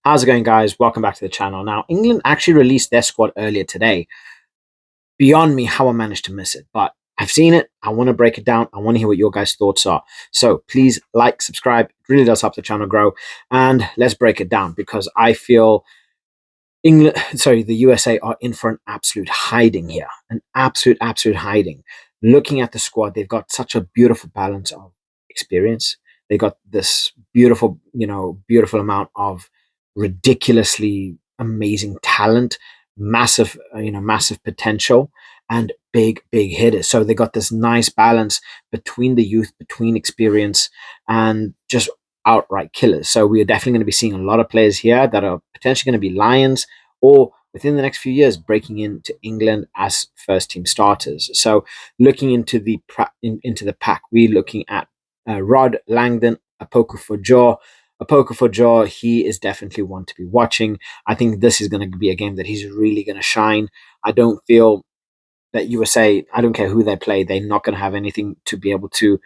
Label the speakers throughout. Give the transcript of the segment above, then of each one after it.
Speaker 1: How's it going, guys? Welcome back to the channel. Now, England actually released their squad earlier today. Beyond me how I managed to miss it, but I've seen it. I want to break it down. I want to hear what your guys' thoughts are. So please like, subscribe. It really does help the channel grow. And let's break it down because I feel the USA are in for an absolute hiding here. An absolute hiding. Looking at the squad, they've got such a beautiful balance of experience. They got this beautiful amount of ridiculously amazing talent, massive potential, and big hitters. So they got this nice balance between the youth, between experience, and just outright killers. So we are definitely going to be seeing a lot of players here that are potentially going to be Lions or within the next few years breaking into England as first team starters. So looking into into the pack, we're looking at Rod Langdon, Apoku for Jaw. Apoku for Jaw, he is definitely one to be watching. I think this is going to be a game that he's really going to shine. I don't feel that USA, I don't care who they play, they're not going to have anything to be able to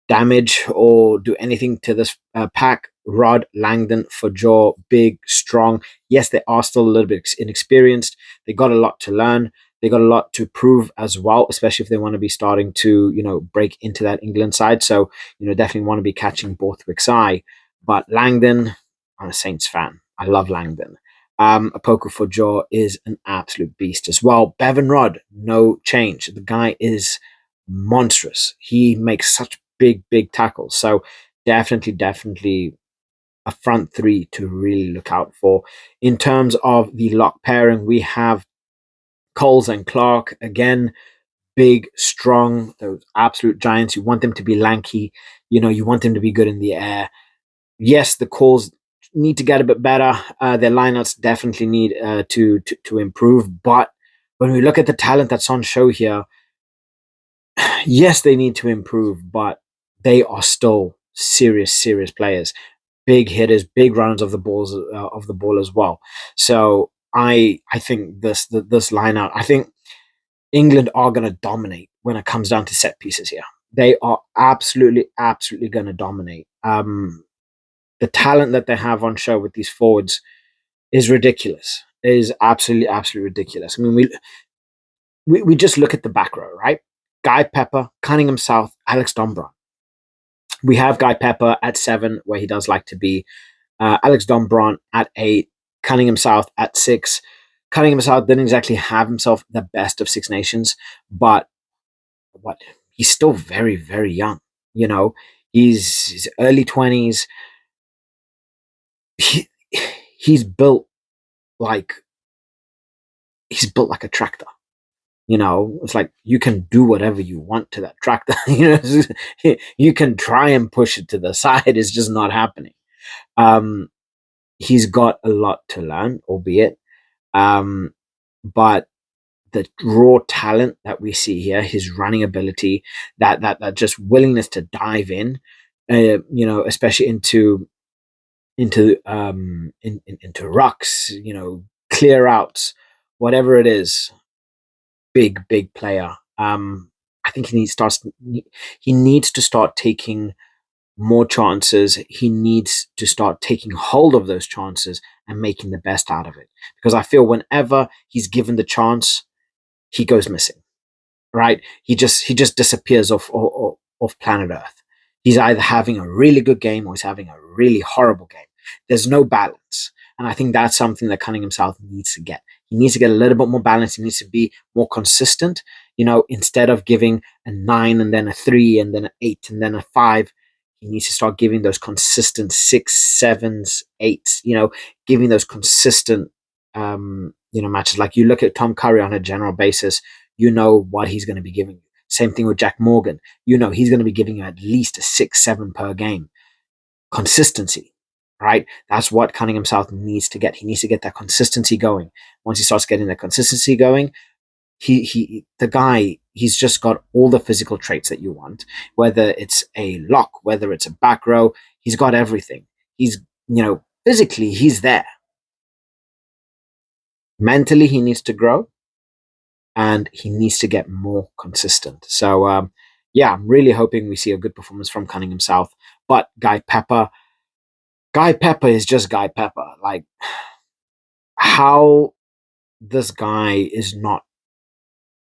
Speaker 1: damage or do anything to this pack. Rod, Langdon, for Jaw, big, strong. Yes, they are still a little bit inexperienced. They got a lot to learn. They got a lot to prove as well, especially if they want to be starting to, break into that England side. So, definitely want to be catching Borthwick's eye. But Langdon, I'm a Saints fan. I love Langdon. Apoku for Jaw is an absolute beast as well. Bevan Rod, no change. The guy is monstrous. He makes such big tackles. So definitely a front three to really look out for. In terms of the lock pairing, we have Coles and Clark. Again, big, strong, those absolute giants. You want them to be lanky. You want them to be good in the air. Yes, the calls need to get a bit better. Their lineouts definitely need to improve. But when we look at the talent that's on show here, yes, they need to improve, but they are still serious players, big hitters, big runners of the ball as well. So I think this line out, I think England are going to dominate when it comes down to set pieces here. They are absolutely going to dominate. The talent that they have on show with these forwards is ridiculous. Is absolutely ridiculous. I mean, we just look at the back row, right? Guy Pepper, Cunningham South, Alex Dombron. We have Guy Pepper at 7, where he does like to be. Alex Dombron at 8, Cunningham South at 6. Cunningham South didn't exactly have himself the best of Six Nations, but he's still very young. He's early 20s. He's built like a tractor. It's like you can do whatever you want to that tractor. You can try and push it to the side. It's just not happening. He's got a lot to learn, albeit. But the raw talent that we see here, his running ability, that just willingness to dive in, especially into rucks, clear outs, whatever it is. Big player. I think he needs to start taking more chances. He needs to start taking hold of those chances and making the best out of it. Because I feel whenever he's given the chance, he goes missing. Right? He just disappears off planet Earth. He's either having a really good game or he's having a really horrible game. There's no balance. And I think that's something that Cunningham South needs to get. He needs to get a little bit more balance. He needs to be more consistent. Instead of giving a 9 and then a 3 and then an 8 and then a 5, he needs to start giving those consistent 6, 7s, 8s, giving those consistent, matches. Like you look at Tom Curry on a general basis, what he's going to be giving you. Same thing with Jack Morgan. He's going to be giving you at least a 6, 7 per game. Consistency. Right? That's what Cunningham South needs to get. He needs to get that consistency going. Once he starts getting that consistency going, he's just got all the physical traits that you want, whether it's a lock, whether it's a back row, he's got everything. He's, physically, he's there. Mentally, he needs to grow and he needs to get more consistent. So, I'm really hoping we see a good performance from Cunningham South. But Guy Pepper, Guy Pepper is just Guy Pepper. Like, how this guy is not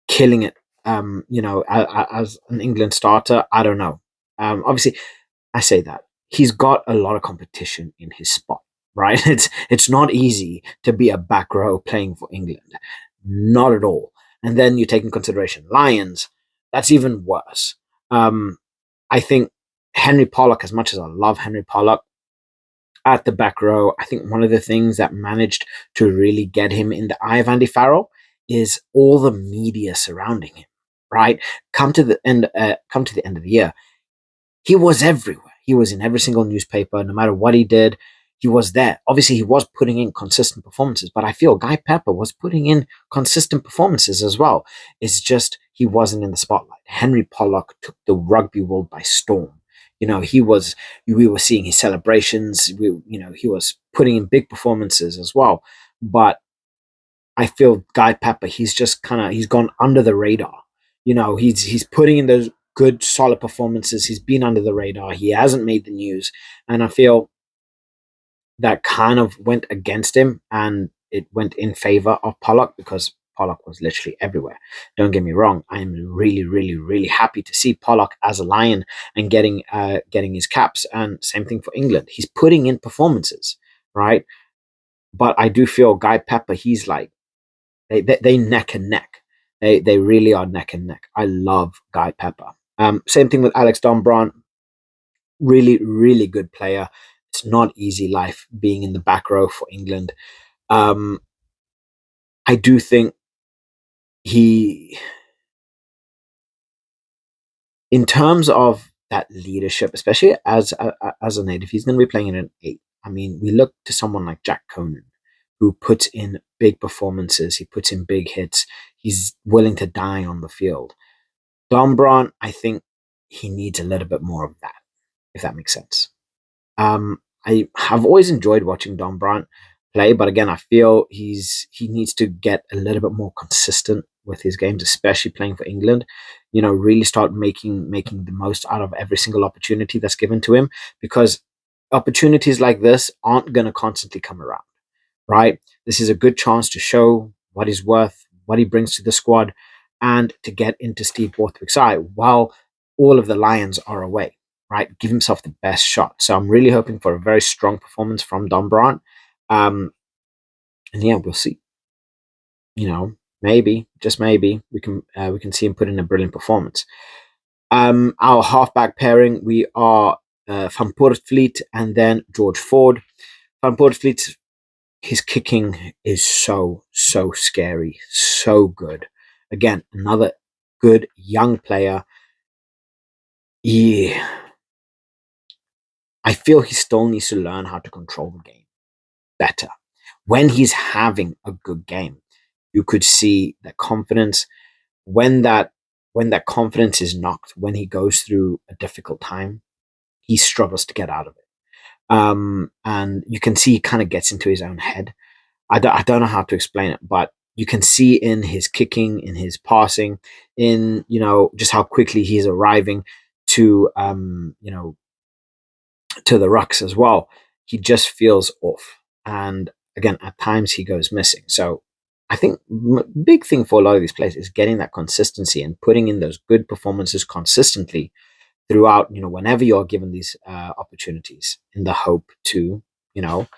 Speaker 1: killing it, as an England starter, I don't know. Obviously, I say that he's got a lot of competition in his spot, right? It's not easy to be a back row playing for England, not at all. And then you take in consideration Lions, that's even worse. Um, I think Henry Pollock, as much as I love Henry Pollock at the back row, I think one of the things that managed to really get him in the eye of Andy Farrell is all the media surrounding him. Right, come to the end of the year, he was everywhere. He was in every single newspaper, no matter what he did. He was there. Obviously, he was putting in consistent performances, but I feel Guy Pepper was putting in consistent performances as well. It's just he wasn't in the spotlight. Henry Pollock took the rugby world by storm. He was. We were seeing his celebrations. He was putting in big performances as well. But I feel Guy Pepper, he's gone under the radar. He's putting in those good solid performances. He's been under the radar. He hasn't made the news. And I feel that kind of went against him and it went in favor of Pollock because Pollock was literally everywhere. Don't get me wrong. I am really, really, really happy to see Pollock as a Lion and getting his caps. And same thing for England. He's putting in performances, right? But I do feel Guy Pepper, he's like they neck and neck. They really are neck and neck. I love Guy Pepper. Same thing with Alex Dombran. Really, really good player. It's not easy life being in the back row for England. Um, I do think he, in terms of that leadership, especially as a native, he's going to be playing in an 8. I mean, we look to someone like Jack Conan, who puts in big performances. He puts in big hits. He's willing to die on the field. Dombran, I think he needs a little bit more of that, if that makes sense. I have always enjoyed watching Dombran play, but again, I feel he needs to get a little bit more consistent with his games, especially playing for England. Really start making the most out of every single opportunity that's given to him, because opportunities like this aren't going to constantly come around, right? This is a good chance to show what he's worth, what he brings to the squad, and to get into Steve Borthwick's side while all of the Lions are away, right? Give himself the best shot. So I'm really hoping for a very strong performance from Don Brandt. Um, and yeah, we'll see. Maybe, just maybe, we can see him put in a brilliant performance. Our halfback pairing, we are Van Poortvliet and then George Ford. Van Poortvliet, his kicking is so scary, so good. Again, another good young player. Yeah, I feel he still needs to learn how to control the game better. When he's having a good game, you could see the confidence. When that when that confidence is knocked, when he goes through a difficult time, he struggles to get out of it. And you can see he kind of gets into his own head. I don't know how to explain it, but you can see in his kicking, in his passing, in just how quickly he's arriving to to the rucks as well. He just feels off, and again, at times he goes missing. So I think big thing for a lot of these players is getting that consistency and putting in those good performances consistently throughout. Whenever you're given these opportunities, in the hope to you know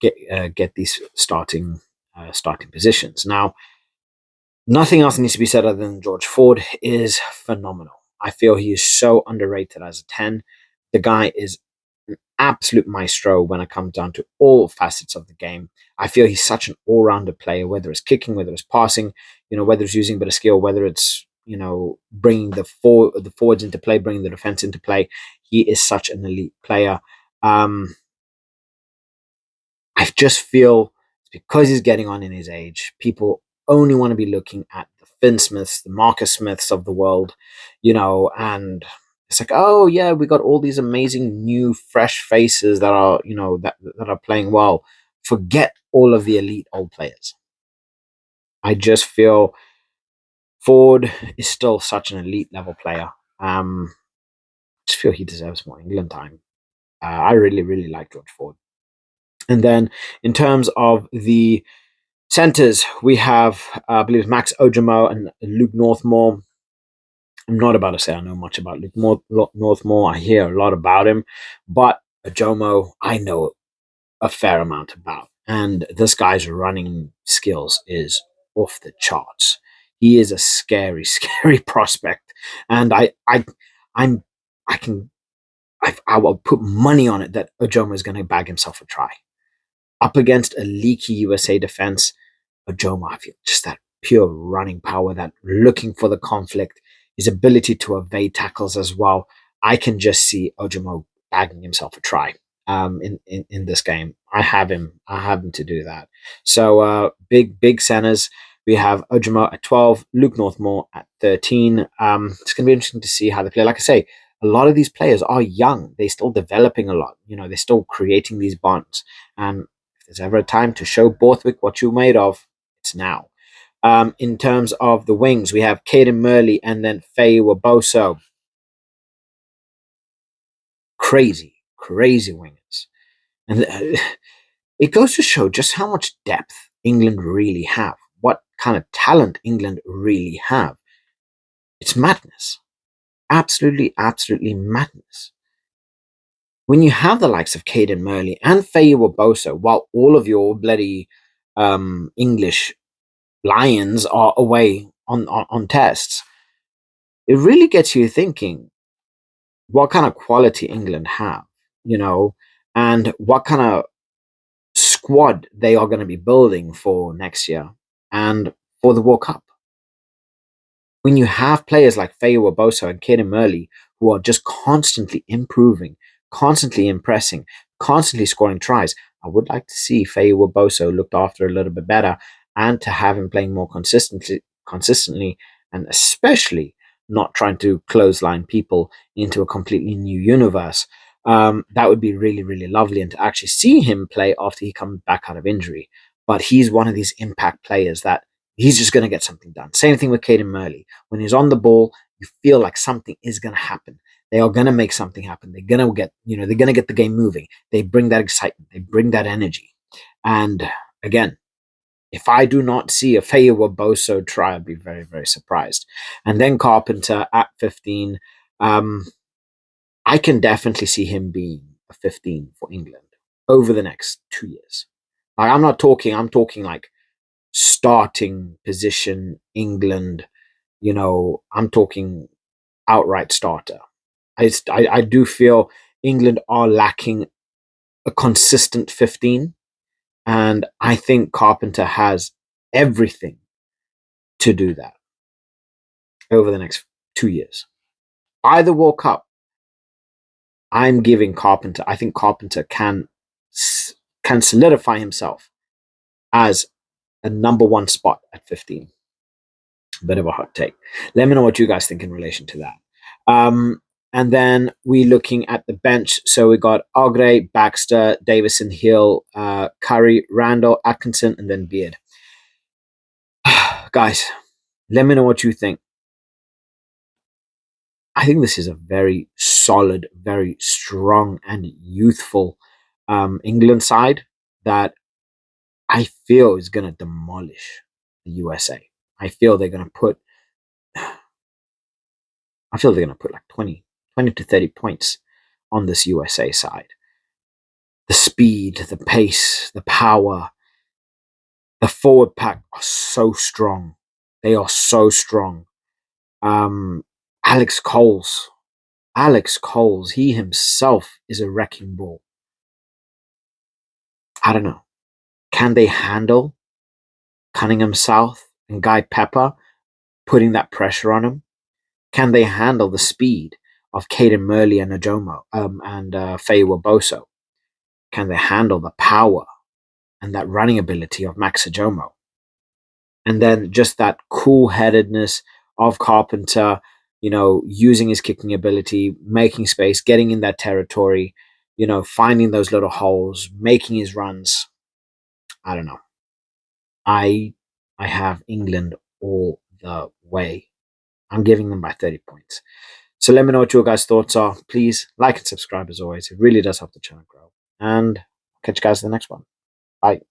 Speaker 1: get these starting positions. Now, nothing else needs to be said other than George Ford is phenomenal. I feel he is so underrated as a 10. The guy is an absolute maestro when it comes down to all facets of the game. I feel he's such an all-rounder player, whether it's kicking, whether it's passing, whether it's using a bit of skill, whether it's bringing the forwards into play, bringing the defense into play. He is such an elite player. I just feel it's because he's getting on in his age. People only want to be looking at the Finn Smiths, the Marcus Smiths of the world, and it's like, oh yeah, we got all these amazing new fresh faces that are, that are playing well. Forget all of the elite old players. I just feel Ford is still such an elite level player. I just feel he deserves more England time. I really, really like George Ford. And then in terms of the centers, we have, I believe, it's Max Ojamo and Luke Northmore. I'm not about to say I know much about Northmore. I hear a lot about him, but Ojomo, I know a fair amount about. And this guy's running skills is off the charts. He is a scary, scary prospect. And I'm, I can, I will put money on it that Ojomo is going to bag himself a try up against a leaky USA defense. Ojomo, I feel just that pure running power, that looking for the conflict, his ability to evade tackles as well. I can just see Ojomo bagging himself a try in this game. I have him. I have him to do that. So big centers. We have Ojomo at 12, Luke Northmore at 13. It's going to be interesting to see how they play. Like I say, a lot of these players are young. They're still developing a lot. They're still creating these bonds. And if there's ever a time to show Borthwick what you're made of, it's now. In terms of the wings, we have Caden Murley and then Faye Waboso. Crazy, crazy wingers. And it goes to show just how much depth England really have, what kind of talent England really have. It's madness. Absolutely, absolutely madness. When you have the likes of Caden Murley and Faye Waboso, while all of your bloody English Lions are away on tests, it really gets you thinking what kind of quality England have, and what kind of squad they are going to be building for next year and for the World Cup. When you have players like Faye Waboso and Caden Murley who are just constantly improving, constantly impressing, constantly scoring tries, I would like to see Faye Waboso looked after a little bit better and to have him playing more consistently, and especially not trying to clothesline people into a completely new universe. That would be really, really lovely, and to actually see him play after he comes back out of injury. But he's one of these impact players that he's just going to get something done. Same thing with Caden Murley. When he's on the ball, you feel like something is going to happen. They are going to make something happen. They're going to get the game moving. They bring that excitement. They bring that energy. And again, if I do not see a Faye Waboso try, I'd be very, very surprised. And then Carpenter at 15. I can definitely see him being a 15 for England over the next 2 years. I'm talking like starting position England, I'm talking outright starter. I do feel England are lacking a consistent 15, and I think Carpenter has everything to do that over the next 2 years. By the World Cup, I'm giving Carpenter. I think Carpenter can solidify himself as a number one spot at 15. Bit of a hot take. Let me know what you guys think in relation to that. And then we looking at the bench. So we got Agre, Baxter, Davison, Hill, Curry, Randall, Atkinson, and then Beard. Guys, let me know what you think. I think this is a very solid, very strong, and youthful England side that I feel is going to demolish the USA. I feel they're going to put like 20 to 30 points on this USA side. The speed, the pace, the power, the forward pack are so strong. They are so strong. Alex Coles, he himself is a wrecking ball. I don't know. Can they handle Cunningham South and Guy Pepper putting that pressure on him? Can they handle the speed of Caden Murley and Ojomo and Faye Waboso? Can they handle the power and that running ability of Max Ojomo? And then just that cool-headedness of Carpenter, using his kicking ability, making space, getting in that territory, finding those little holes, making his runs. I don't know. I have England all the way. I'm giving them by 30 points. So let me know what your guys' thoughts are. Please like and subscribe as always. It really does help the channel grow. And catch you guys in the next one. Bye.